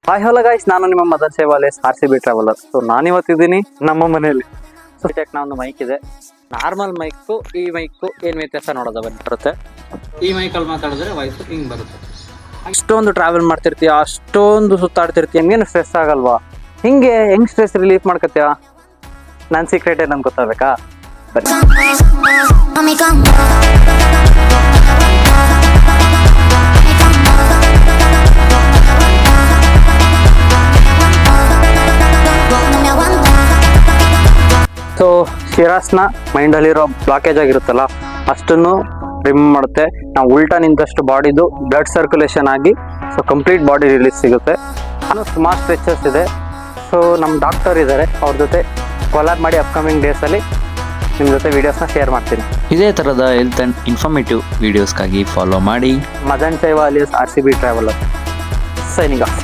Hi hello guys, ನಾನು ನಿಮ್ಮ ಮದನ್ ಸೇವಾಲೇಸ್ RCB ಟ್ರಾವೆಲರ್. ಸೊ ನಾನಿವತ್ತಿದ್ದೀನಿ ನಮ್ಮ ಮನೆಯಲ್ಲಿ. ಸೊ ಒಂದು ಮೈಕ್ ಇದೆ, ನಾರ್ಮಲ್ ಮೈಕು ಈ ಮೈಕು ಏನು ವ್ಯತ್ಯಾಸ ನೋಡೋದ ಬರುತ್ತೆ. ಈ ಮೈಕಲ್ಲಿ ಮಾತಾಡಿದ್ರೆ ವಾಯ್ಸು ಹಿಂಗೆ ಬರುತ್ತೆ. ಅಷ್ಟೊಂದು ಟ್ರಾವೆಲ್ ಮಾಡ್ತಿರ್ತೀಯ, ಅಷ್ಟೊಂದು ಸುತ್ತಾಡ್ತಿರ್ತೀಯ, ಹಂಗೇನು ಸ್ಟ್ರೆಸ್ ಆಗಲ್ವಾ? ಹಿಂಗೆ ಹೆಂಗ್ ಸ್ಟ್ರೆಸ್ ರಿಲೀಫ್ ಮಾಡ್ಕೊತೀಯ? ನನ್ನ ಸೀಕ್ರೆಟ್ ಏನಂತ ಗೊತ್ತಾಗಬೇಕಾ? ಬನ್ನಿ. ಸೊ ಶಿರಾಸ್ನ ಮೈಂಡಲ್ಲಿರೋ ಬ್ಲಾಕೇಜ್ ಆಗಿರುತ್ತಲ್ಲ ಅಷ್ಟನ್ನು ರಿಮೂವ್ ಮಾಡುತ್ತೆ. ನಾವು ಉಲ್ಟಾ ನಿಂತಷ್ಟು ಬಾಡಿದು ಬ್ಲಡ್ ಸರ್ಕ್ಯುಲೇಷನ್ ಆಗಿ ಸೊ ಕಂಪ್ಲೀಟ್ ಬಾಡಿ ರಿಲೀಸ್ ಸಿಗುತ್ತೆ. ನಾನು ಸುಮಾರು ಸ್ಟ್ರೆಚಸ್ ಇದೆ. ಸೊ ನಮ್ಮ ಡಾಕ್ಟರ್ ಇದ್ದಾರೆ, ಅವ್ರ ಜೊತೆ ಕೊಲಾಬ್ ಮಾಡಿ ಅಪ್ಕಮಿಂಗ್ ಡೇಸಲ್ಲಿ ನಿಮ್ಮ ಜೊತೆ ವೀಡಿಯೋಸ್ನ ಶೇರ್ ಮಾಡ್ತೀನಿ. ಇದೇ ಥರದ ಹೆಲ್ತ್ ಆ್ಯಂಡ್ ಇನ್ಫಾರ್ಮೇಟಿವ್ ವೀಡಿಯೋಸ್ಗಾಗಿ ಫಾಲೋ ಮಾಡಿ ಮದನ್ ಸೇವಾಲೇಸ್ RCB ಟ್ರಾವೆಲರ್. Signing of.